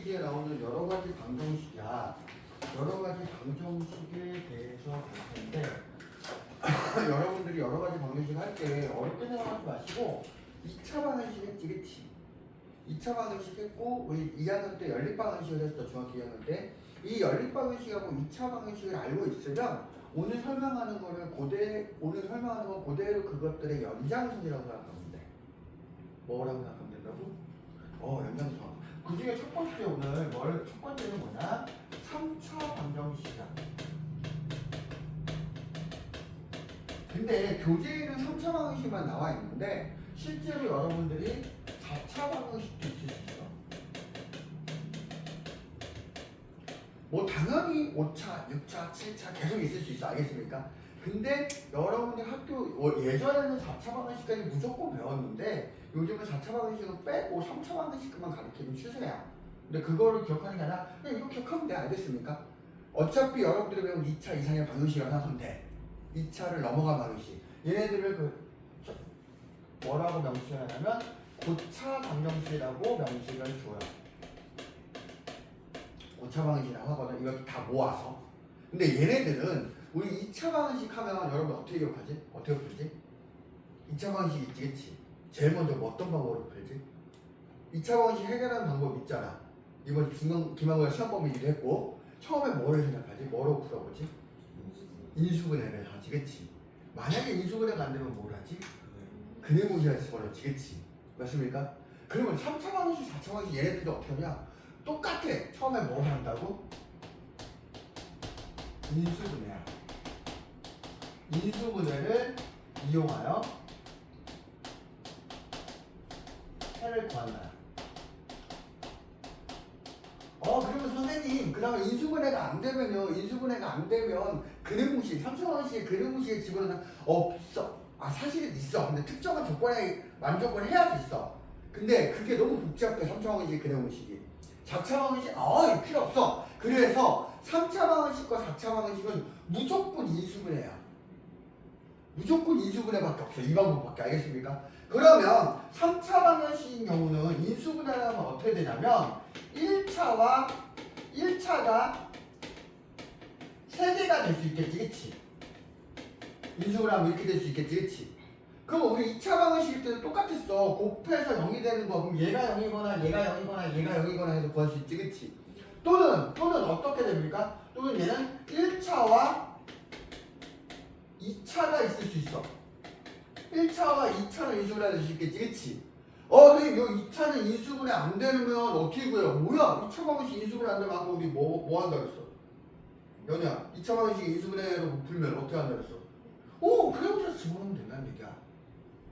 기에 나오는 여러 가지 방정식이야. 여러 가지 방정식에 대해서 볼 텐데 여러분들이 여러 가지 방정식 할 때 어렵게 생각하지 마시고 2차 방정식 했지, 그치? 2차 방정식 했고 우리 2학년 때 연립 방정식을 했어, 중학교 2학년 때. 이 연립 방정식하고 2차 방정식을 알고 있으면 오늘 설명하는 거를 오늘 설명하는 건 그대로 그것들의 연장선이라고 생각하면 돼. 뭐라고 생각하면 된다고? 연장선. 그 중에 첫 번째 첫 번째는 뭐냐? 3차 방정식이야. 근데 교재에는 3차 방정식만 나와 있는데 실제로 여러분들이 4차 방정식도 있을 수 있어. 뭐 당연히 5차, 6차, 7차 계속 있을 수 있어. 알겠습니까? 근데 여러분들 학교 예전에는 4차 방정식까지 무조건 배웠는데 요즘은 4차 방정식은 빼고 3차 방정식만 가르치는 추세야. 근데 그거를 기억하는 게 아니라 그냥 이거 기억하면 돼. 알겠습니까? 어차피 여러분들이 배운 2차 이상의 방정식이라고 생각하면 돼. 2차를 넘어간 방정식. 얘네들을 뭐라고 명시를 하냐면 고차 방정식이라고 명식을 줘요. 고차 방정식이라고 하거든. 이것도 다 모아서. 근데 얘네들은 우리 2차 방정식 하면 여러분 어떻게 기억하지? 어떻게 풀지? 2차 방정식 있지, 그치? 제일 먼저 뭐 어떤 방법으로 풀지? 2차 방정식 해결하는 방법 있잖아. 이번 기말고사 시험 범위기도 했고 처음에 뭐를 생각하지? 뭐로 풀어보지? 인수분해를 하지, 그치? 만약에 인수분해가 안 되면 뭘 하지? 근해무시할 집어넣지, 그치? 맞습니까? 그러면 3차 방정식, 4차 방정식 얘네들도 어떻게 하냐? 똑같아. 처음에 뭘 한다고? 인수분해야. 인수분해를 이용하여 해를 구한다. 그러면 선생님, 그 다음에 인수분해가 안 되면요. 인수분해가 안 되면 근해무시, 3차 방정식의 근해무시에 집어넣는 없어. 사실은 있어. 근데 특정한 조건에 만족을 해야지 있어. 근데 그게 너무 복잡해. 3차 방정식 근해무식이. 4차 방정식 이거 필요 없어. 그래서 3차 방정식과 4차 방정식은 무조건 인수분해야. 무조건 인수분해밖에 없어. 이 방법밖에. 알겠습니까? 그러면 3차 방정식인 경우는 인수분해를 하면 어떻게 되냐면 1차가 3개가 될 수 있겠지, 그치? 인수분해 하면 이렇게 될 수 있겠지, 그치? 그럼 우리 2차 방정식일 때는 똑같았어. 곱해서 0이 되는 거. 그럼 얘가 0이거나 얘가 0이거나 얘가 0이거나 해서 구할 수 있지, 그치? 또는 어떻게 됩니까? 또는 얘는 1차와 2차가 있을 수 있어. 1차와 2차는 인수분해 될 수 있겠지, 그치? 근데 이 2차는 인수분해 안 되면 어떻게 구해요? 뭐야? 2차 방정식 인수분해 안 되면 아까 우리 뭐 한다 그랬어? 연희야, 2차 방정식 인수분해로 풀면 어떻게 한다 그랬어? 그래서 집어넣으면 된다는 얘기야.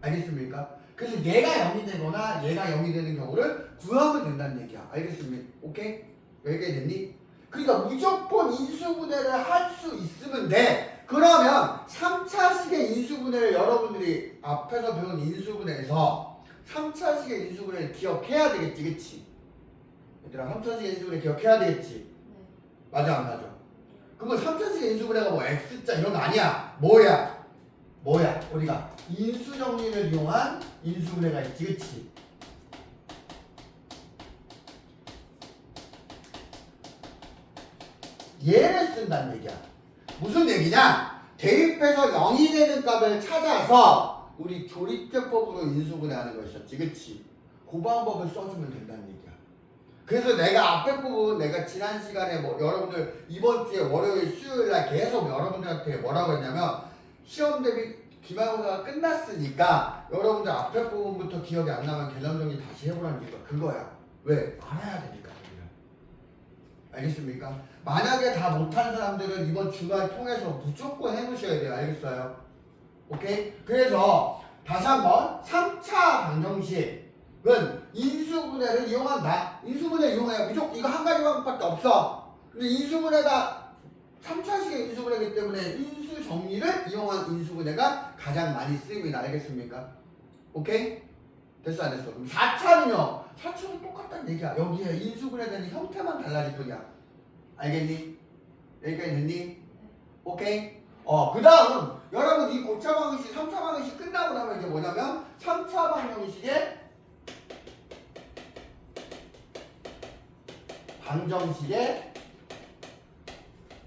알겠습니까? 그래서 얘가 0이 되거나 얘가 0이 되는 경우를 구하면 된다는 얘기야. 알겠습니까? 오케이? 여기까지 됐니? 그러니까 무조건 인수분해를 할 수 있으면 돼. 그러면 3차식의 인수분해를 여러분들이 앞에서 배운 인수분해에서 3차식의 인수분해를 기억해야 되겠지, 그치? 얘들아, 3차식의 인수분해 기억해야 되겠지? 맞아, 안 맞아? 그러면 3차식의 인수분해가 뭐 X자 이런 거 아니야. 뭐야? 우리가 인수정리를 이용한 인수분해가 있지, 그치? 얘를 쓴다는 얘기야. 무슨 얘기냐? 대입해서 0이 되는 값을 찾아서 우리 조립제법으로 인수분해하는 것이었지, 그치? 그 방법을 써주면 된다는 얘기야. 그래서 내가 앞에 부분 내가 지난 시간에 여러분들 이번 주에 월요일 수요일 날 계속 여러분들한테 뭐라고 했냐면 시험 대비 기말고사가 끝났으니까 여러분들 앞에 부분부터 기억이 안 나면 개념 정리 다시 해보라는 이유가 그거야. 왜? 알아야 되니까. 알겠습니까? 만약에 다 못한 사람들은 이번 주말 통해서 무조건 해보셔야 돼요. 알겠어요? 오케이? 그래서 다시 한번 3차 방정식은 인수분해를 이용한다. 인수분해 이용해요. 무조건 이거 한 가지 방법밖에 없어. 근데 인수분해가 3차식의 인수분해이기 때문에 인수 정리를 이용한 인수분해가 가장 많이 쓰입니다. 알겠습니까? 오케이? 됐어 안 됐어? 그럼 4차는요? 4차는 똑같다는 얘기야. 여기에 인수분해 되는 형태만 달라질 뿐이야. 알겠니? 여기까지 됐니? 오케이? 그 다음 여러분 이 고차 방정식 3차 방정식 끝나고 나면 이제 뭐냐면 3차 방정식의 방정식의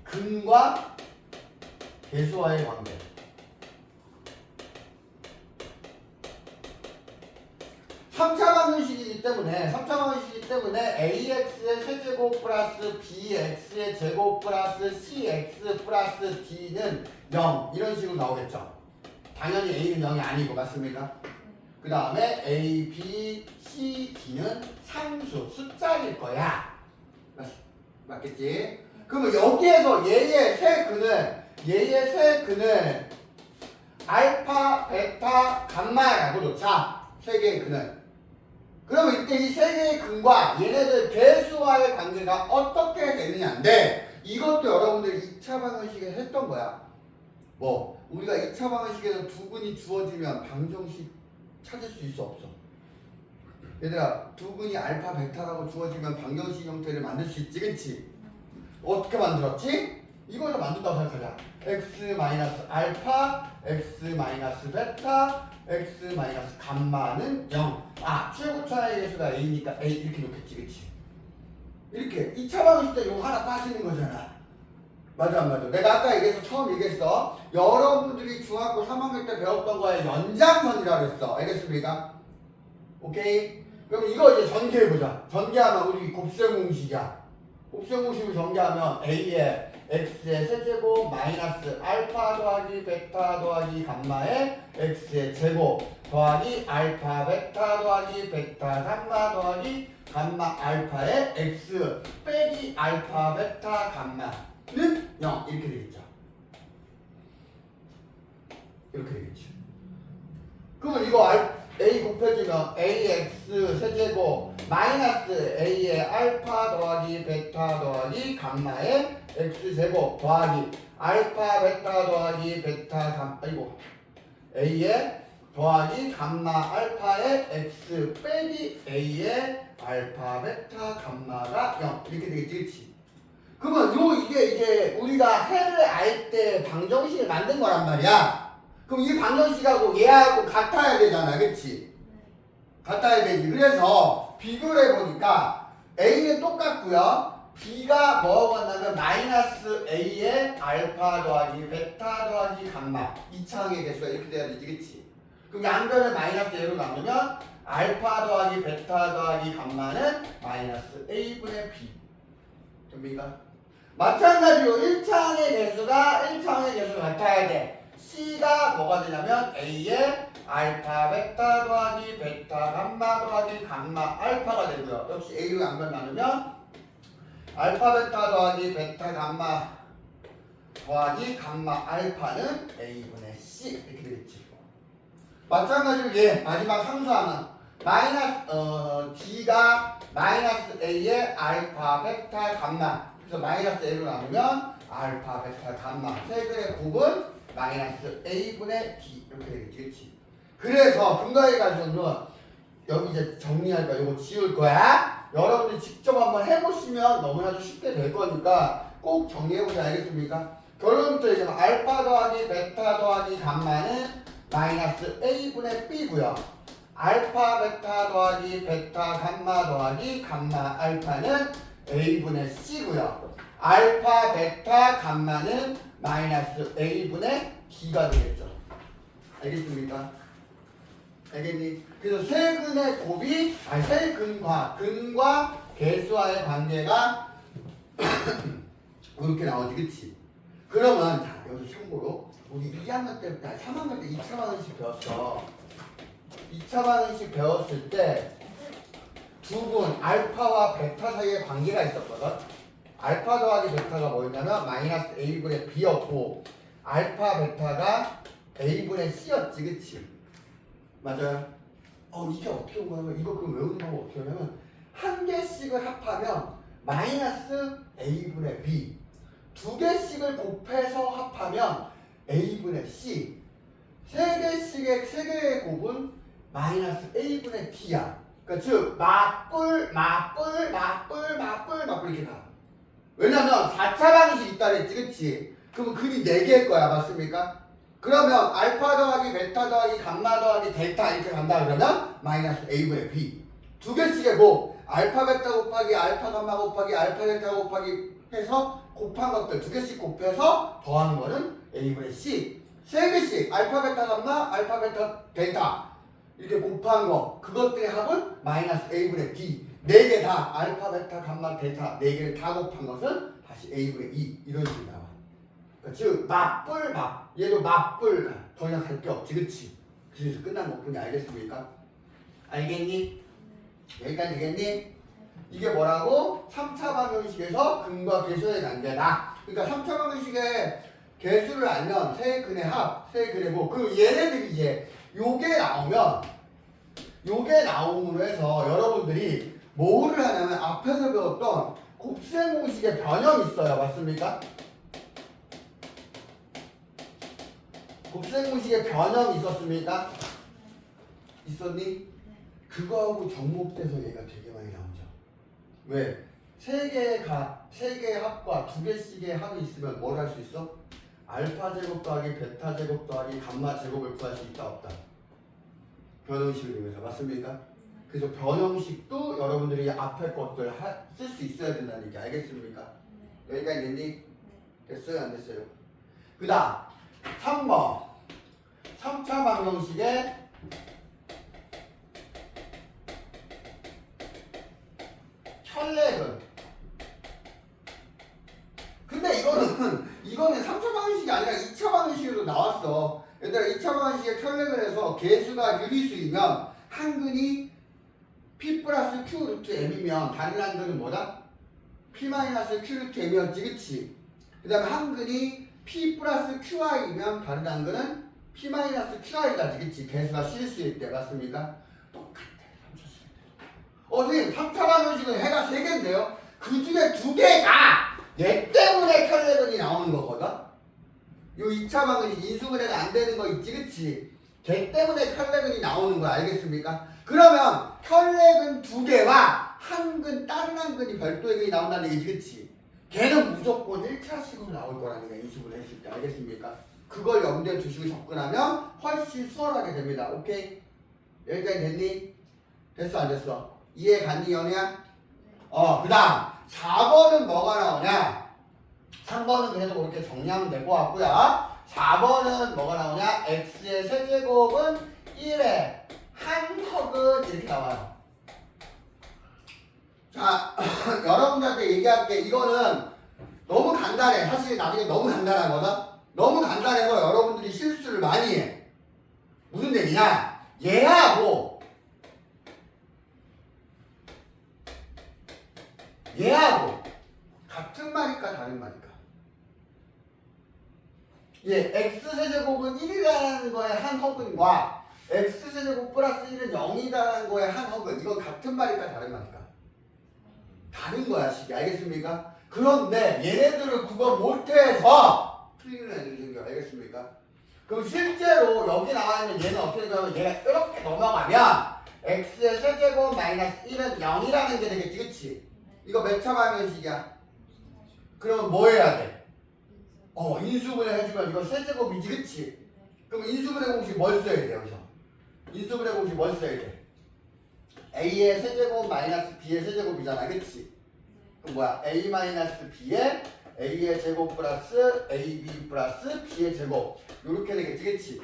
근과 계수와의 관계. 3차 방정식이기 때문에 ax의 세제곱 플러스 bx의 제곱 플러스 cx 플러스 d는 0 이런 식으로 나오겠죠. 당연히 a는 0이 아니고 맞습니까? 그 다음에 a, b, c, d는 상수, 숫자일 거야. 맞겠지? 그러면 여기에서 얘의 세 근을 알파, 베타, 감마라고 놓자. 세 개의 근을. 그러면 이때 이 세 개의 근과 얘네들 배수와의 관계가 어떻게 되느냐인데 이것도 여러분들이 2차 방정식에 했던 거야. 뭐 우리가 2차 방정식에서 두 근이 주어지면 방정식 찾을 수 있어 없어? 얘들아 두 근이 알파, 베타라고 주어지면 방정식 형태를 만들 수 있지 그치? 어떻게 만들었지? 이걸 다 만든다고 생각하자. x 마이너스 알파, x 마이너스 베타, x 마이너스 감마는 0. 아 최고차의 개수가 a니까 a 이렇게 놓겠지 그치? 이렇게 2차 방정식 때 이거 하나 빠지는 거잖아. 맞아 안 맞아? 내가 아까 처음 얘기했어. 여러분들이 중학교 3학년 때 배웠던 거의 연장선이라고 했어. 알겠습니까? 오케이? 그럼 이거 이제 전개해보자. 전개하면 우리 곱셈 공식이야. 곱셈 공식을 전개하면 a의 x의 세제곱 마이너스 알파 더하기 베타 더하기 감마의 x의 제곱 더하기 알파 베타 더하기 베타 감마 더하기 감마 알파의 x 빼기 알파 베타 감마는 0 이렇게 되겠죠. 이렇게 되겠죠. 그러면 이거 a 곱해지면 ax 세제곱 마이너스 a의 알파 더하기 베타 더하기 감마의 x제곱 더하기 알파 베타 더하기 베타 감마 a의 더하기 감마 알파의 x 빼기 a의 알파 베타 감마가 0 이렇게 되겠지 그치? 그러면 이게 우리가 해를 알 때 방정식을 만든 거란 말이야. 그럼 이 방정식하고 얘하고 같아야 되잖아 그치? 같아야 되지. 그래서 비교를 해보니까 a는 똑같고요. b가 뭐하고 같냐면 마이너스 a의 알파 더하기 베타 더하기 감마 2차항의 개수가 이렇게 돼야 되지 그치? 그럼 양변을 마이너스 a로 나누면 알파 더하기 베타 더하기 감마는 마이너스 a분의 b 됩니까? 마찬가지로 1차항의 개수가 같아야 돼. C가 뭐가 되냐면 A의 알파 베타 더하기 베타 감마 더하기 감마 알파가 되고요. 역시 A로 양변 나누면 알파 베타 더하기 베타 감마 더하기 감마 알파는 A분의 C 이렇게 되겠지. 마찬가지로 얘 마지막 상수하면 D가 마이너스 A의 알파 베타 감마 그래서 마이너스 A로 나누면 알파 베타 감마 세 개의 곱은 마이너스 a분의 d 이렇게 되겠지 그치? 그래서 근거해가지고는 여기 이제 정리할 거야. 이거 지울 거야. 여러분들이 직접 한번 해보시면 너무나도 쉽게 될 거니까 꼭 정리해보자. 알겠습니까? 결론부터 얘기하면 알파 더하기 베타 더하기 감마는 마이너스 a분의 b고요. 알파 베타 더하기 베타 감마 더하기 감마 알파는 a분의 c고요. 알파 베타 감마는 마이너스 a분의 d가 되겠죠. 알겠습니까? 알겠니? 그래서 세 근의 곱이 세 근과 개수와의 관계가 이렇게 나오지 그치? 그러면 자 여기 참고로 우리 2학년 때 3학년 때 2차 방정식 배웠어. 2차 방정식 배웠을 때 두 분 알파와 베타 사이에 관계가 있었거든. 알파 더하기 베타가 뭐였냐면 마이너스 a분의 b였고 알파 베타가 a분의 c였지 그치? 맞아요? 이게 어떻게 온 거냐면 이거 그럼 외우는 방법 어떻게 하냐면 한 개씩을 합하면 마이너스 a분의 b 두 개씩을 곱해서 합하면 a분의 c 세 개의 곱은 마이너스 a분의 d야. 그러니까 즉 맞불 이렇게 가. 왜냐면 4차 방정식 있다 그랬지 그치? 그러면 근이 4개일 거야 맞습니까? 그러면 알파 더하기 베타 더하기 감마 더하기 델타 이렇게 간다 그러면 마이너스 a분의 b 두 개씩의 곱 알파 베타 곱하기 알파 감마 곱하기 알파 델타 곱하기 해서 곱한 것들 두 개씩 곱해서 더하는 거는 A분의 C. 세 개씩 알파 베타 감마 알파 베타 델타 이렇게 곱한 거 그것들의 합은 마이너스 A분의 B. 네 개 다 알파 베타 감마 델타 네 개를 다 곱한 것은 다시 A분의 2 이런 식으로 나와. 그러니까 즉 맞불 맞 얘도 맞불 더 이상 갈 게 없지 그치? 그래서 끝난 거 보니 알겠습니까? 알겠니? 여기까지 되겠니? 이게 뭐라고? 3차 방정식에서 근과 계수의 관계다. 그러니까 3차 방정식의 개수를 알면 세 근의 합, 세 근의 뭐 그 얘네들이 이제 요게 나옴으로 해서 여러분들이 뭐를 하냐면 앞에서 배웠던 곱셈 공식의 변형이 있어요. 맞습니까? 곱셈 공식의 변형이 있었습니까? 있었니? 그거하고 접목돼서 얘가 되게 많이 나오죠. 왜? 세 개의 합과 두 개씩의 합이 있으면 뭘 할 수 있어? 알파 제곱 더하기 베타 제곱 더하기 감마 제곱을 구할 수 있다 없다? 변형식을 이용해서 맞습니까? 그래서 변형식도 여러분들이 앞에 것들 쓸 수 있어야 된다는 얘기 알겠습니까? 여기까지 됐니? 됐어요? 안 됐어요? 그 다음 3번 3차 방정식의 혈렉은 근데 이거는 3차 방정식이 아니라 2차 방정식으로 나왔어. 얘들아 2차 방정식의 혈렉을 해서 개수가 유리수이면 한근이 P 플러스 Q 루트 M이면 다른 한근은 뭐다? P 마이너스 Q 루트 M이었지 그치? 그 다음에 한근이 P 플러스 QI이면 다른 한근은 P 마이너스 QI다 그치? 개수가 실수일 때 맞습니까? 똑같아 3차 선생님 3차 방정식은 해가 3개인데요? 그 중에 2개가 얘 때문에 혈렉은이 나오는 거거든? 요 2차 방정식 인수분해가 안 되는 거 있지 그치? 걔 때문에 혈렉은이 나오는 거야 알겠습니까? 그러면 혈렉은 2개와 한근 다른 한근이 별도의 근이 나온다는 얘기지 그치? 걔는 무조건 1차식으로 나올 거라는 게 인수분해 했을 때 알겠습니까? 그걸 염두에 두시고 접근하면 훨씬 수월하게 됩니다. 오케이? 여기까지 됐니? 됐어 안 됐어? 이해 갔니 연우야? 그 다음 4번은 뭐가 나오냐? 3번은 그래도 그렇게 정리하면 될 것 같고요. 4번은 뭐가 나오냐? x의 세제곱은 1의 한 헉은 이렇게 나와요. 자, 여러분들한테 얘기할게. 이거는 너무 간단해. 사실 나중에 너무 간단하거든? 너무 간단해서 여러분들이 실수를 많이 해. 무슨 얘기냐? 얘하고 같은 말일까 다른 말일까? x세제곱은 1이라는 거에 한 허근과 x세제곱 플러스 1은 0이라는 거에 한 허근 이건 같은 말일까 다른 말일까? 다른 거야 식이 알겠습니까? 그런데 얘네들을 그거 못해서 틀리는 애들이 생겨 알겠습니까? 그럼 실제로 여기 나와있는 얘는 어떻게 되냐면 얘가 이렇게 넘어가면 x의 세제곱 마이너스 1은 0이라는 게 되겠지 그치? 이거 몇 차 방정식이야? 그러면 뭐 해야 돼? 인수분해 해주면 이거 세제곱이지 그치? 그럼 인수분해 공식 뭘 써야 돼 여기서? 인수분해 공식 뭘 써야 돼? a의 세제곱 마이너스 b의 세제곱이잖아 그치? 그럼 뭐야? a 마이너스 b의 a의 제곱 플러스 ab 플러스 b의 제곱 요렇게 되겠지 그치?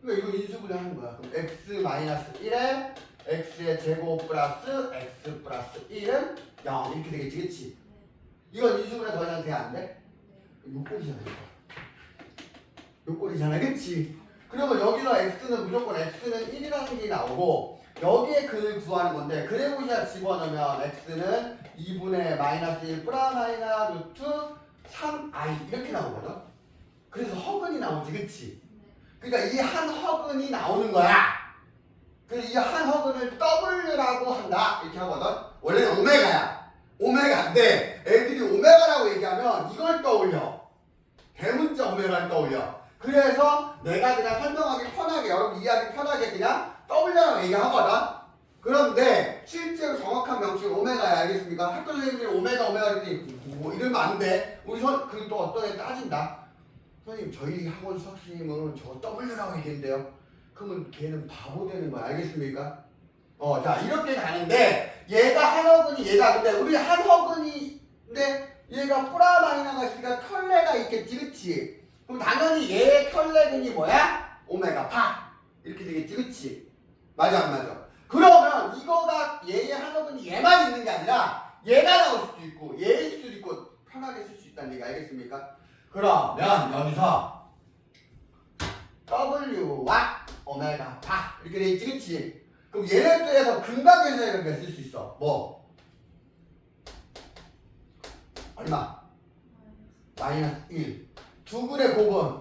그러니까 이거 인수분해 하는 거야. 그럼 x 마이너스 1에 x의 제곱 플러스 x 플러스 1은 0 이렇게 되겠지 그치? 이건 인수분해 더 이상 돼 안 돼? 요꼴이잖아 요꼴이잖아 그치? 그러면 여기서 x는 무조건 x는 1이라는 게 나오고 여기에 근을 구하는 건데 그래보시아 집어넣으면 x는 2분의 마이너스 1 프라마이나 루트 3i 이렇게 나오거든? 그래서 허근이 나오지 그치? 그러니까 이 한 허근이 나오는 거야. 그래서 이 한 허근을 W라고 한다 이렇게 하거든? 원래는 오메가야. 오메가인데 애들이 오메가라고 얘기하면 이걸 떠올려. 대문자 오메가를 떠올려. 그래서 내가 그냥 설명하기 편하게 여러분 이해하기 편하게 그냥 W라고 얘기하거든. 그런데 실제로 정확한 명칭은 오메가야 알겠습니까? 학교 선생님들이 오메가 이렇게 뭐 이러면 안 돼. 우리 그리고 또 어떤 애 따진다. 선생님 저희 학원 수학 선생님은 저 W라고 얘기했는데요. 그러면 걔는 바보 되는 거야 알겠습니까? 자 이렇게 가는데 얘가 한 허근이 얘다. 근데 우리 한 허근인데 얘가 프라마이너가 있으니까 켤레가 있겠지, 그치? 그럼 당연히 얘의 켤레근이 뭐야? 오메가 파 이렇게 되겠지, 그치? 맞아 안 맞아? 그러면 이거가 얘의 한 허근이 얘만 있는 게 아니라 얘가 나올 수도 있고 얘일 수도 있고 편하게 쓸 수 있다는 얘기 알겠습니까? 그러면 여기서 W와 오메가 파 이렇게 돼 있지, 그치? 그럼 얘를 빼서 근각에서 이렇게 쓸 수 있어. 뭐? 얼마? 마이너스 1. 두 근의 곱은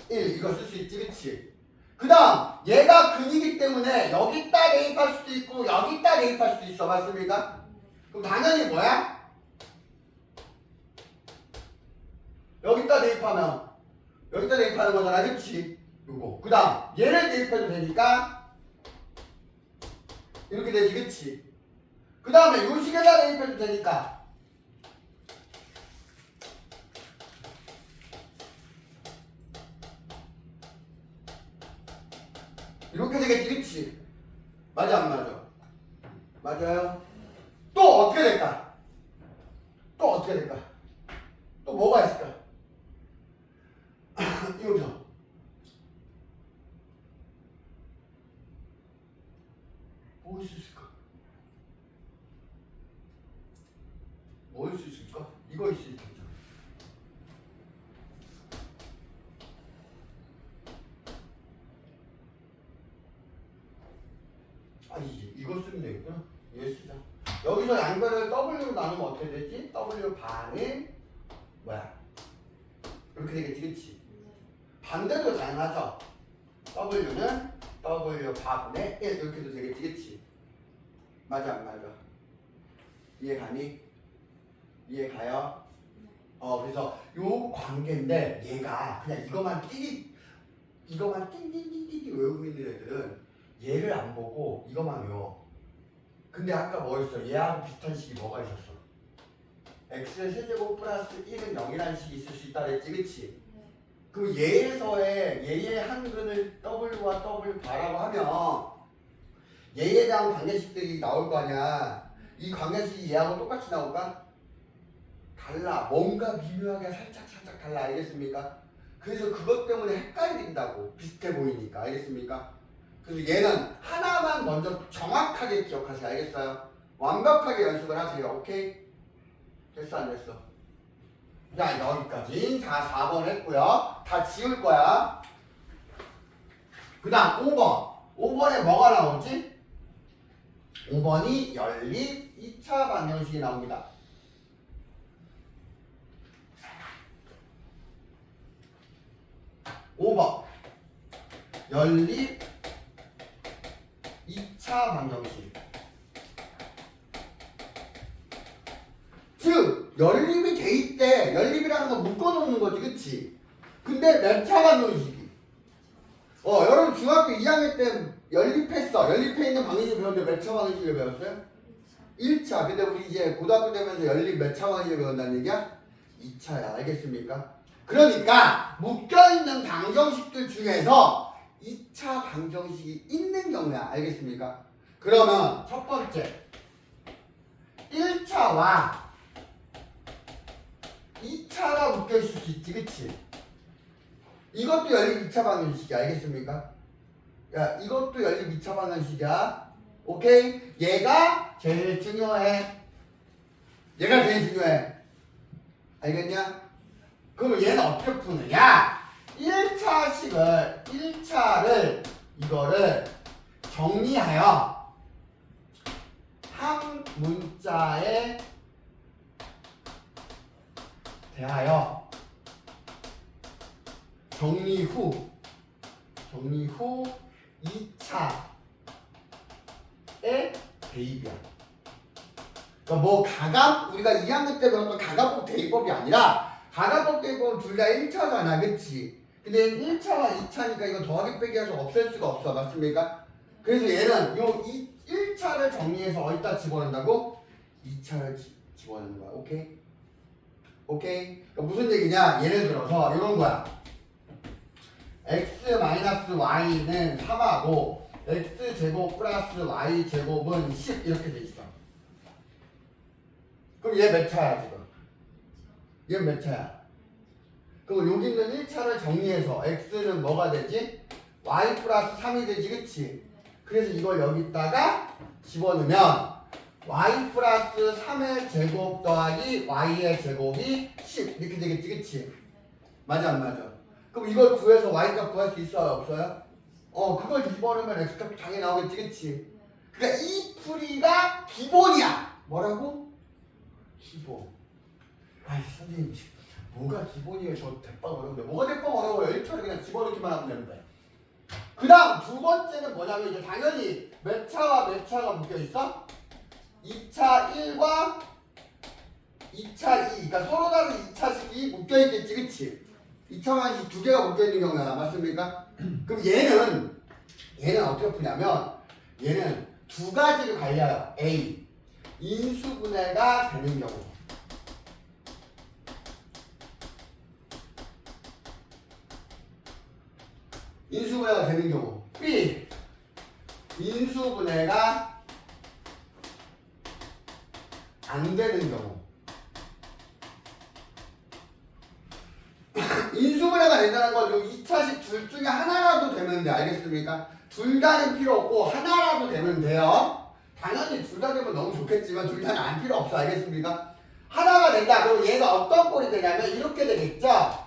1. 이거 쓸 수 있지, 그치? 그 다음 얘가 근이기 때문에 여기다 대입할 수도 있고 여기다 대입할 수도 있어. 맞습니까? 그럼 당연히 뭐야? 여기다 대입하면 여기다 대입하는 거잖아, 그치? 요거. 그 다음 얘를 대입해도 되니까 이렇게 되지, 그치? 그 다음에 요 식에다 대입해도 되니까 이렇게 되겠지, 그치? 맞아 안 맞아? 맞아요? 또 어떻게 될까? 또 어떻게 될까? 또 뭐가 있을까? 여기서 뭐 있을 수 있을까? 뭐 있을 수 있을까? 이거 있을 수 있겠죠. 아니 이거 쓰면 되겠구나. 얘 쓰자. 여기서 양변을 W로 나누면 어떻게 되지? W 반을 뭐야? 이렇게 되겠지, 그치? 반대도 가능하죠. W는 W 반분의 1 이렇게도 되겠지, 그치? 맞아 안 맞아? 이해가니? 이해가요? 그래서 요 관계인데 얘가 그냥 이거만 띵띵띵띵 외우고 있는 애들은 얘를 안 보고 이거만 외워. 근데 아까 뭐였어? 얘하고 비슷한 식이 뭐가 있었어? x의 세제곱 플러스 1은 0이라는 식이 있을 수 있다 그랬지, 그치? 그 얘의 한근을 W와 W 바라고 하면 얘에 대한 관계식들이 나올 거 아니야. 이 관계식이 얘하고 똑같이 나올까? 달라. 뭔가 미묘하게 살짝 달라. 알겠습니까? 그래서 그것 때문에 헷갈린다고. 비슷해 보이니까. 알겠습니까? 그래서 얘는 하나만 먼저 정확하게 기억하세요. 알겠어요? 완벽하게 연습을 하세요. 오케이? 됐어 안 됐어? 자 여기까지. 자 4번 했고요. 다 지울 거야. 그 다음 5번. 5번에 뭐가 나오지? 5번이 연립 2차 방정식이 나옵니다. 5번 연립 2차 방정식. 즉 연립이 돼 있대. 연립이라는 건 묶어놓는 거지, 그치? 근데 몇 차 방정식이? 여러분 중학교 2학년 때 연립했어. 연립해 있는 방정식을 배웠는데 몇 차 방정식을 배웠어요? 1차. 근데 우리 이제 고등학교 되면서 연립 몇 차 방정식을 배운다는 얘기야? 2차야. 알겠습니까? 그러니까 묶여있는 방정식들 중에서 2차 방정식이 있는 경우야. 알겠습니까? 그러면 첫 번째 1차와 2차가 묶여있을 수 있지, 그치? 이것도 연립 2차 방정식이야. 알겠습니까? 야, 이것도 연립 2차 방정식이야. 오케이? 얘가 제일 중요해. 얘가 제일 중요해. 알겠냐? 그럼 얘는 어떻게 푸느냐? 1차를 이거를 정리하여 한 문자에 대하여 정리 후 2차의 대입이야. 그러니까 뭐 우리가 2학년 때 배웠던 가감법 대입법이 아니라 가감법 대입법은 둘 다 1차잖아, 그치? 근데 1차와 2차니까 이거 더하기 빼기 해서 없앨 수가 없어. 맞습니까? 그래서 얘는 요 1차를 정리해서 어디다 집어넣는다고? 2차를 집어넣는 거야. 오케이? 오케이? 그러니까 무슨 얘기냐? 예를 들어서 이런 거야. x-y는 3하고 x제곱 플러스 y제곱은 10 이렇게 돼 있어. 그럼 얘 몇 차야 지금? 얘 몇 차야? 그럼 여기 있는 1차를 정리해서 x는 뭐가 되지? y 플러스 3이 되지, 그치? 그래서 이걸 여기다가 집어넣으면 y 플러스 3의 제곱 더하기 y의 제곱이 10 이렇게 되겠지, 그치? 맞아 안 맞아? 그럼 이걸 구해서 y값 구할 수 있어요 없어요? 그걸 집어넣으면 x값 당연히 나오겠지, 그치? 그러니까 이 풀이가 기본이야. 뭐라고? 기본. 아이 선생님 뭐가 기본이에요? 저 대빵 어려운데. 뭐가 대빵 어려워요? 1차를 그냥 집어넣기만 하면 되는데. 그 다음 두 번째는 뭐냐면 이제 당연히 몇 차와 몇 차가 묶여있어? 2차 1과 2차 2. 그러니까 서로 다른 2차식이 묶여있겠지, 그치? 2차만 두 개가 묶여있는 경우가 맞습니까? 그럼 얘는 어떻게 푸냐면 얘는 두 가지로 갈려요. A. 인수분해가 되는 경우. 인수분해가 되는 경우. B. 인수분해가 안 되는 경우. 인수분해가 된다는 건 요 2차식 둘 중에 하나라도 되면 돼. 알겠습니까? 둘 다는 필요 없고 하나라도 되면 돼요. 당연히 둘 다 되면 너무 좋겠지만 둘 다는 안 필요 없어. 알겠습니까? 하나가 된다. 그럼 얘가 어떤 꼴이 되냐면 이렇게 되겠죠?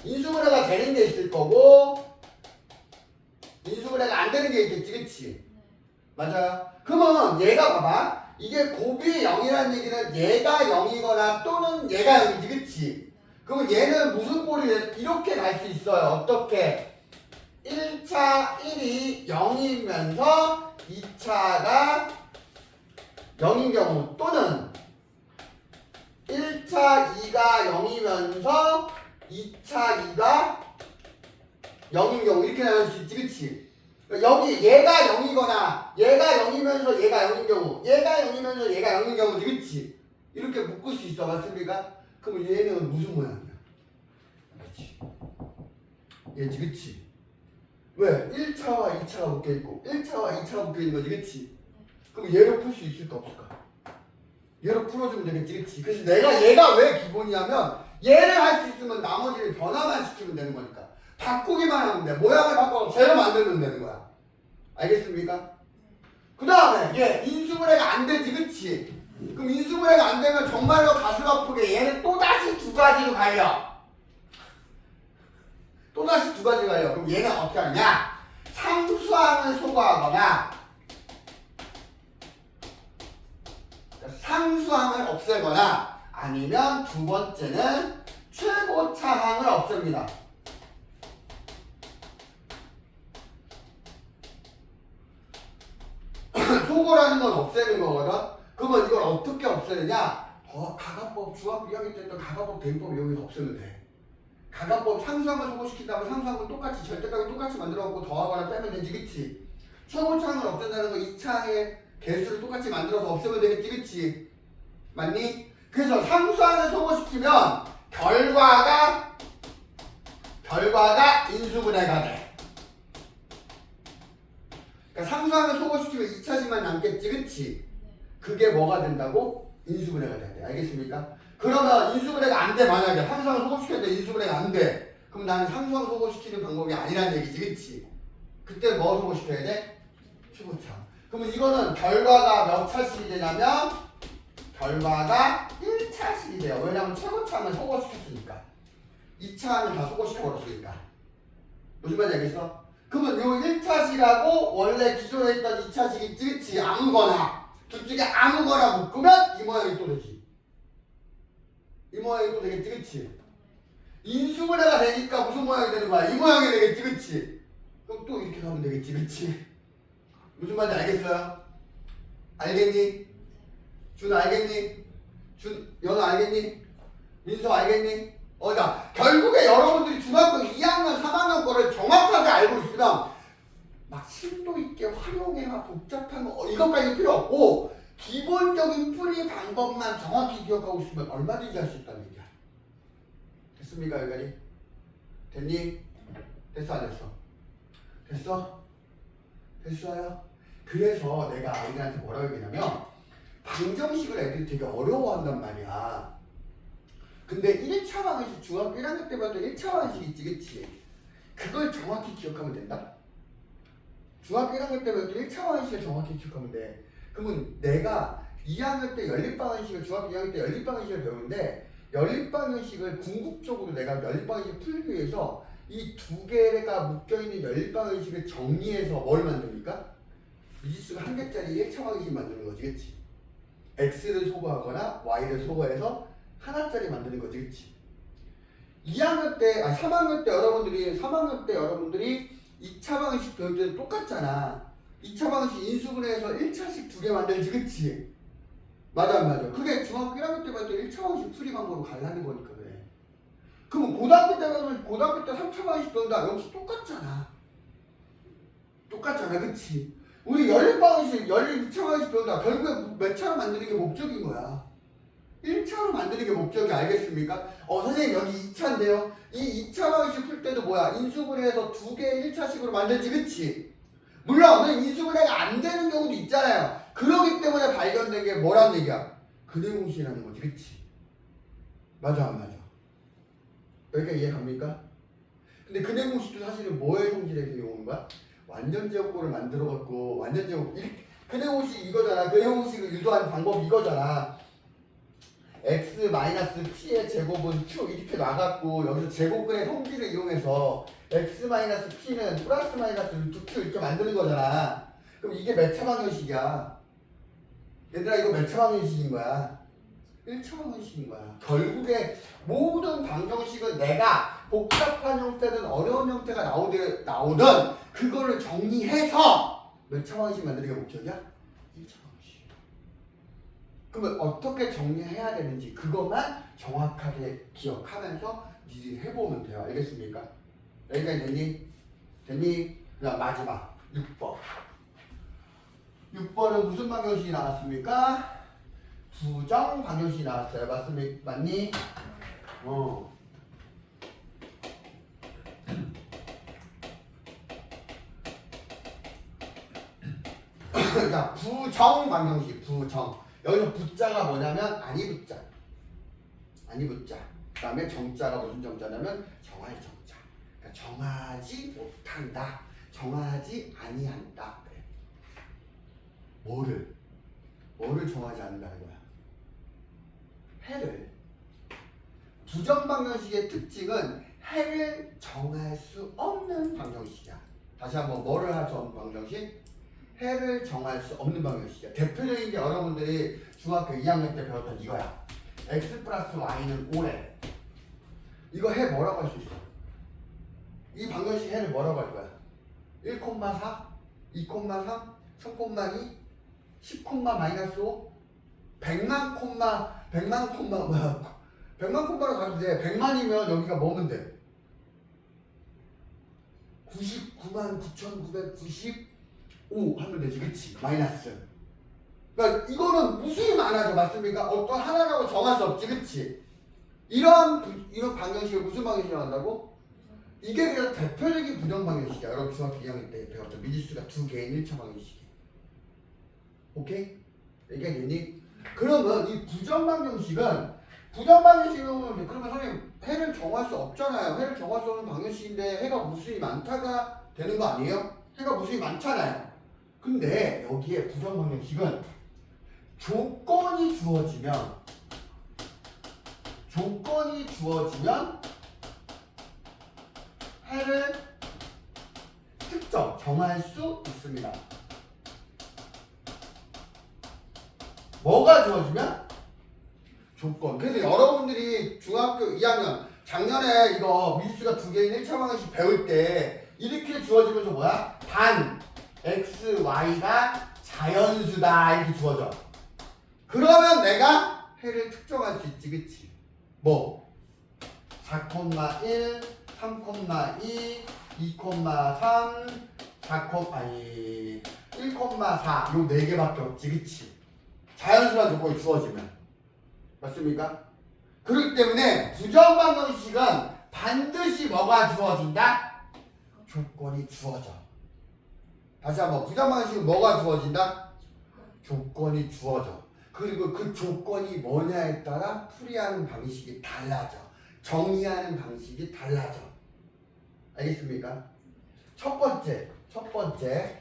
인수분해가 되는 게 있을 거고 인수분해가 안 되는 게 있겠지, 그치? 맞아요. 그러면 얘가 봐봐. 이게 곱이 0이라는 얘기는 얘가 0이거나 또는 얘가 0이지, 그치? 그러면 얘는 무슨 꼴이 이렇게 갈 수 있어요. 어떻게? 1차 1이 0이면서 2차가 0인 경우 또는 1차 2가 0이면서 2차 2가 0인 경우 이렇게 나올 수 있지, 그치? 여기 얘가 0이거나 얘가 0이면서 얘가 0인 경우 얘가 0이면서 얘가 0인 경우지, 그치? 이렇게 묶을 수 있어. 맞습니까? 그럼 얘는 무슨 모양이야? 그렇지. 얘지, 그치? 왜? 1차와 2차가 묶여있고 1차와 2차가 묶여있는 거지, 그치? 그럼 얘로 풀 수 있을까 없을까? 얘로 풀어주면 되겠지, 그치? 그래서 얘가 왜 기본이냐면 얘를 할 수 있으면 나머지를 변화만 시키면 되는 거니까 바꾸기만 하면 돼. 모양을 바꿔서 새로 만들면 되는 거야. 알겠습니까? 그 다음에 얘 인수분해가 안 되지, 그치? 그럼 인수분해가 안 되면 정말로 가슴 아프게 얘는 또다시 두 가지로 갈려. 또다시 두 가지로 갈려. 그럼 얘는 어떻게 하느냐? 상수항을 소거하거나 상수항을 없애거나 아니면 두 번째는 최고차항을 없앱니다. 소거라는 건 없애는 거거든. 그러면 이걸 어떻게 없애느냐? 가가법 중학교 2학년 때 했던 가가법 대입법 여기서 없애면 돼. 가가법 상수항을 소거시킨다면 상수항을 똑같이 절대값을 똑같이 만들어갖고 더하거나 빼면 되지, 그치? 최고차항을 없앤다는 건 2차항의 개수를 똑같이 만들어서 없애면 되겠지, 그치? 맞니? 그래서 상수항을 소거시키면 결과가 인수분해가 돼. 그러니까 상수항을 소거시키면 2차식만 남겠지, 그치? 그게 뭐가 된다고? 인수분해가 된대. 알겠습니까? 그러면 인수분해가 안 돼. 만약에 상수항을 소거시켰는데 인수분해가 안 돼. 그럼 나는 상수항 소거시키는 방법이 아니란 얘기지, 그치? 그때 뭐 소거시켜야 돼? 최고차. 그러면 이거는 결과가 몇 차식이 되냐면 결과가 1차식이 돼요. 왜냐면 최고차는 소거시켰으니까. 2차는 다 소거시켜버렸으니까. 무슨 말인지 알겠어? 그러면 요 1차식하고 원래 기존에 있던 2차식이 있지, 그치? 아무거나 둘 중에 아무거나 묶으면 이 모양이 또 되지. 이 모양이 또 되겠지, 그치? 인수분해가 되니까 무슨 모양이 되는 거야? 이 모양이 되겠지, 그치? 그럼 또 이렇게 가면 되겠지, 그치? 무슨 말인지 알겠어요? 알겠니? 준 알겠니? 연우 알겠니? 민서 알겠니? 자, 결국에 여러분들이 중학교 2학년, 3학년 거를 정확하게 알고 있으면 막 심도 있게 활용해 막 복잡한 거 이것까지 필요 없고 기본적인 풀이 방법만 정확히 기억하고 있으면 얼마든지 할 수 있다는 얘기야. 됐습니까 여기까지? 됐니? 됐어 안 됐어? 됐어? 됐어요? 그래서 내가 아이들한테 뭐라고 얘기냐면 방정식을 애들이 되게 어려워한단 말이야. 근데 1차 방정식 중학교 1학년 때부터 1차 방정식 있지 그치? 그걸 정확히 기억하면 된다? 중학교 1학년 때부터 1차 방정식을 정확히 기억하면 돼. 그러면 내가 2학년 때 연립방정식을 중학교 2학년 때 연립방정식을 배우는데 연립방정식을 궁극적으로 내가 연립방정식을 풀기 위해서 이 두 개가 묶여있는 연립방정식을 정리해서 뭘 만듭니까? 미지수가 한 개짜리 1차 방정식 만드는 거지 그치? x를 소거하거나 y를 소거해서 하나짜리 만드는 거지 그치? 2학년 때, 3학년 때 여러분들이 2차 방정식 배울 때도 똑같잖아. 2차 방정식 인수분해해서 1차식 두 개 만들지 그치? 맞아 안 맞아? 그게 중학교 1학년 때 배울 때 1차 방정식 풀이 방법으로 가려는 거니까 그래. 그럼 고등학교 때 배우면 고등학교 때 3차 방정식 배운다. 역시 똑같잖아. 똑같잖아 그치? 우리 연립 2차 방정식 배운다. 결국에 몇 차로 만드는 게 목적인 거야. 1차로 만드는 게 목적이 알겠습니까? 선생님 여기 2차인데요. 이 2차 방정식 풀 때도 뭐야? 인수분해해서 두 개의 1차식으로 만들지 그치? 물론 인수분해가 안 되는 경우도 있잖아요. 그러기 때문에 발견된 게 뭐란 얘기야? 근해공식이라는 거지 그치? 맞아 안 맞아? 여기까지 이해 갑니까? 근데 근해공식도 사실은 뭐의 성질에서 이용한 거야? 완전제곱꼴을 만들어갖고 완전제곱 근해공식 이거잖아. 근해공식을 유도하는 방법이 이거잖아. x 마이너스 p의 제곱은 q 이렇게 나갔고 여기서 제곱근의 성질을 이용해서 x 마이너스 p는 플러스 마이너스 루트 q 이렇게 만드는 거잖아. 그럼 이게 몇 차 방정식이야? 얘들아 이거 몇 차 방정식인 거야? 1차 방정식인 거야. 결국에 모든 방정식은 내가 복잡한 형태든 어려운 형태가 나오든 그거를 정리해서 몇 차 방정식 만드는 게 목적이야? 1차 방정식. 그러면 어떻게 정리해야 되는지 그것만 정확하게 기억하면서 니들이 해보면 돼요. 알겠습니까? 여기까지 됐니? 됐니? 그다음 마지막 6번. 6번은 무슨 방정식이 나왔습니까? 부정 방정식이 나왔어요. 맞니? 자, 부정 방정식, 부정. 여기서 부자가 뭐냐면 아니부자. 아니부자. 그 다음에 정자가 무슨 정자냐면 정할 정자. 그러니까 정하지 못한다. 정하지 아니한다. 그래. 뭐를 정하지 않는다는 거야? 해를. 부정 방정식의 특징은 해를 정할 수 없는 방정식이야. 다시 한번 뭐를 할 수 없는 방정식? 해를 정할 수 없는 방정식이야. 대표적인 게 여러분들이 중학교 2학년 때 배웠던 이거야. x 플러스 y는 5래. 이거 해 뭐라고 할 수 있어? 이 방정식 해를 뭐라고 할 거야? 1,4, 2,3, 3,2, 10, 마이너스 5, 100만 콤마로 가도 돼. 100만이면 여기가 뭐면 돼? 99만 9,995 하면 되지, 그치? 마이너스. 그러니까 이거는 무수히 많아져, 맞습니까? 어떤 하나라고 정할 수 없지, 그치? 이런 방정식을 무슨 방정식이라고 한다고? 이게 그냥 대표적인 부정 방정식이야. 여러분 중학교 2학년 때 배웠던 미지수가 두 개인 1차 방정식이야. 오케이? 얘기했니? 그러면 이 부정 방정식은 그러면 선생님 해를 정할 수 없잖아요. 해를 정할 수 없는 방정식인데 해가 무수히 많다가 되는 거 아니에요? 해가 무수히 많잖아요. 근데 여기에 부정 방정식은 조건이 주어지면 해를 정할 수 있습니다. 뭐가 주어지면? 조건. 그래서 여러분들이 중학교 2학년 작년에 이거 미지수가 두 개인 1차 방정식 배울 때 이렇게 주어지면서 뭐야? 단 x, y가 자연수다 이렇게 주어져. 그러면 내가 해를 특정할 수 있지, 그치? 뭐? 4,1, 3,2, 2,3, 1,4 요 네 개밖에 없지, 그치? 자연수란 조건이 주어지면. 맞습니까? 그렇기 때문에 부정방정식은 반드시 뭐가 주어진다? 조건이 주어져. 다시 한번 부정방정식은 뭐가 주어진다? 조건이 주어져. 그리고 그 조건이 뭐냐에 따라 풀이하는 방식이 달라져. 정의하는 방식이 달라져. 알겠습니까? 첫 번째. 첫 번째.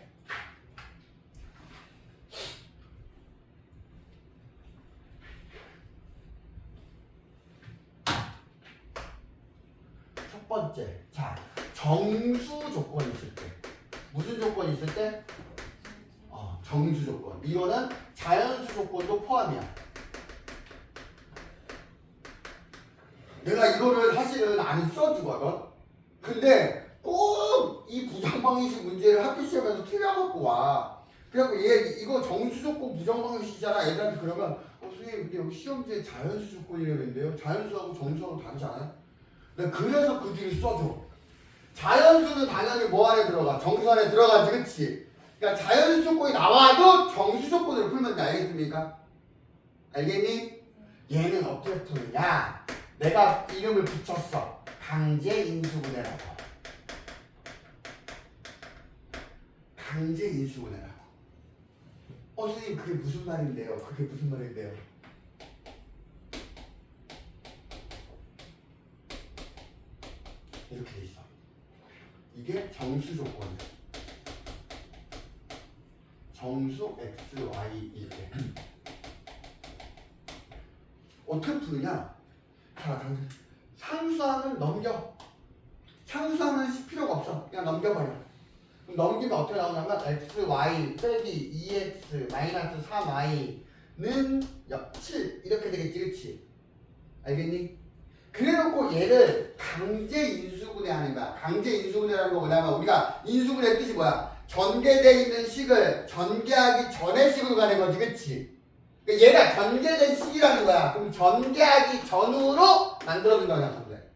자, 정수 조건이 있을 때. 무슨 조건이 있을 때? 정수 조건. 이거는 자연수 조건도 포함이야. 내가 이거를 사실은 안 써주거든. 근데 꼭 이 부정방정식 문제를 학교 시험에서 틀려갖고 와. 그래갖고 얘 이거 정수 조건 부정방정식이잖아. 애들한테 그러면 선생님 근데 여기 시험지에 자연수 조건이라는데요. 자연수하고 정수하고 다르지 않아요? 내가 그래서 그 뒤를 써줘. 자연수는 당연히 뭐 안에 들어가? 정수 안에 들어가지, 그치? 그러니까 자연수 조건이 나와도 정수 조건으로 풀면 돼. 알겠습니까? 알겠니? 얘는 어떻게 푸느냐? 내가 이름을 붙였어. 강제 인수분해라고. 강제 인수분해라고. 선생님 그게 무슨 말인데요? 그게 무슨 말인데요? 이렇게 돼 있어. 이게 정수 조건이야. 정수 x, y일 때 어떻게 푸느냐? 자, 상수항은 넘겨. 상수항은 필요가 없어. 그냥 넘겨버려. 그럼 넘기면 어떻게 나오냐면 x, y 빼기 2x 마이너스 3y는 7 이렇게 되겠지, 그치? 알겠니? 그래놓고 얘를 강제 인수분해하는 거야. 강제 인수분해라는 거 뭐냐면 우리가 인수분해 뜻이 뭐야? 전개되어 있는 식을 전개하기 전의 식으로 가는 거지, 그치? 그러니까 얘가 전개된 식이라는 거야. 그럼 전개하기 전으로 만들어준다고 생각하면 돼.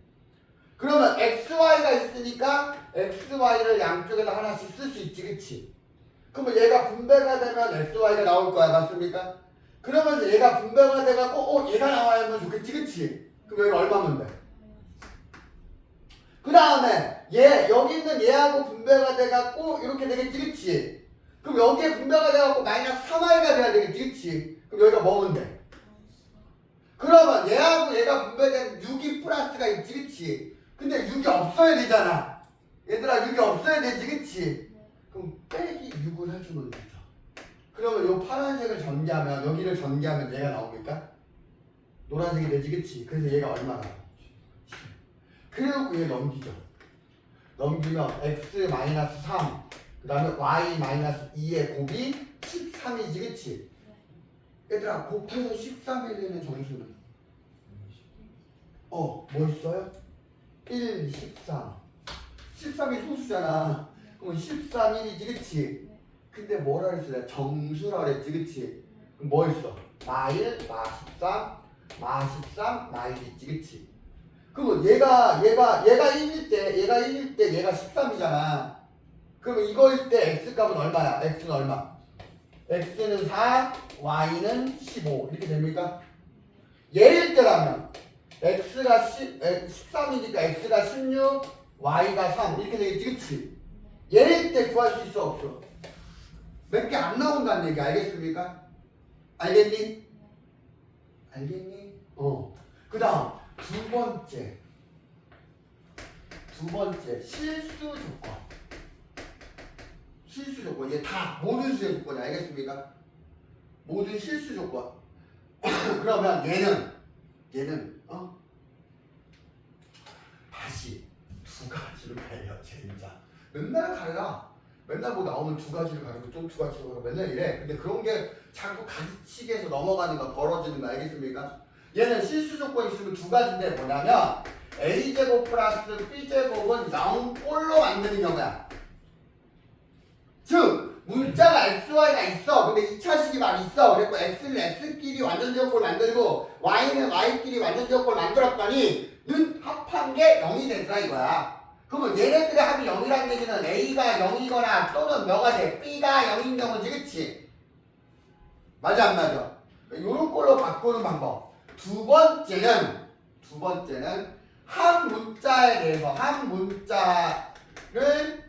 그러면 xy가 있으니까 xy를 양쪽에다 하나씩 쓸 수 있지, 그치? 그러면 얘가 분배가 되면 xy가 나올 거야, 맞습니까? 그러면서 얘가 분배가 돼갖고 얘가 나와야면 좋겠지, 그치? 그럼 여기 얼마면 돼? 그 다음에 얘 여기 있는 얘하고 분배가 돼갖고 이렇게 되겠지, 그치? 그럼 여기에 분배가 돼갖고 마이너스 3y가 돼야 되겠지, 그치? 그럼 여기가 뭐면 돼? 그러면 얘하고 얘가 분배된 6이 플러스가 있지, 그치? 근데 6이 없어야 되잖아. 얘들아 6이 없어야 되지, 그치? 그럼 빼기 6을 해주면 되죠. 그러면 요 파란색을 전개하면 여기를 전개하면 얘가 나옵니까? 노란색이 되지, 그치? 그래서 얘가 얼마나? 그래놓고 얘 넘기죠. 넘기면 x-3 그 다음에 y-2의 곱이 13이지, 그치? 얘들아 곱해서 13이 되는 정수는 뭐 있어요? 1, 13 13이 소수잖아. 그럼 13, 1이지, 그치? 근데 뭐라 그랬어? 내가 정수라 그랬지, 그치? 그럼 뭐 있어? 마1, 마13, 마13, 마1 있지, 그치? 그러면 얘가 1일 때 얘가 13이잖아. 그러면 이거일 때 x값은 얼마야? x는 얼마? x는 4, y는 15 이렇게 됩니까? 얘일 때라면 x가 13이니까 x가 16, y가 3 이렇게 되겠지, 그치? 얘일 때 구할 수 있어, 없어? 몇 개 안 나온다는 얘기 알겠습니까? 알겠니? 알겠니? 그 다음 두 번째 실수 조건. 실수 조건. 이게 다 모든 수의 조건이 알겠습니까? 모든 실수 조건. 그러면 얘는 다시 두 가지로 갈려. 진짜 맨날 갈라. 맨날 뭐 나오면 두 가지를 가리고 좀 두 가지를 가리고 맨날 이래. 근데 그런 게 자꾸 가지치기해서 넘어가는 거, 벌어지는 거 알겠습니까? 얘는 실수 조건이 있으면 두 가지인데 뭐냐면 a제곱 플러스 b제곱은 0꼴로 만드는 경우야. 즉 문자가 xy가 있어. 근데 2차식이 막 있어. 그래서 x는 x끼리 완전제곱꼴 만들고 y는 y끼리 완전제곱꼴 만들었더니 는 합한 게 0이 되더라 이거야. 그러면 얘네들의 합이 0이라는 얘기는 a가 0이거나 또는 뭐가 돼? b가 0인 경우지, 그치? 맞아 안 맞아? 요런 걸로 바꾸는 방법. 두 번째는 두 번째는 한 문자에 대해서 한 문자를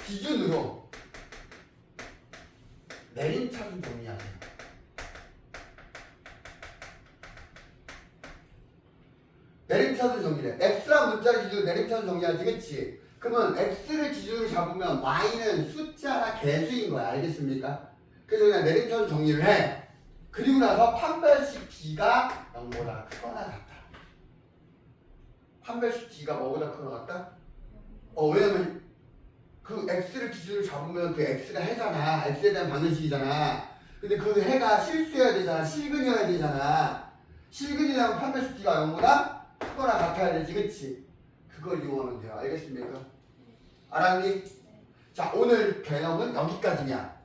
기준으로 내림차순 정리하세요. 내림차순 정리래. x란 문자를 기준으로 내림차순 정리하지, 그치? 그러면 x를 기준으로 잡으면 y는 숫자나 개수인 거야. 알겠습니까? 그래서 그냥 내림차순 정리를 해. 그리고 나서 판별식 d가 0보다 크거나 같다. 판별식 d가 뭐보다 크거나 같다? 왜냐면 그 x를 기준으로 잡으면 그 x가 해잖아. x에 대한 방정식이잖아. 근데 그 해가 실수여야 되잖아. 실근이어야 되잖아. 실근이라면 판별식 d가 0보다 크거나 같아야 되지, 그치? 그걸 이용하면 돼요. 알겠습니까? 알았니? 자, 오늘 개념은 여기까지냐?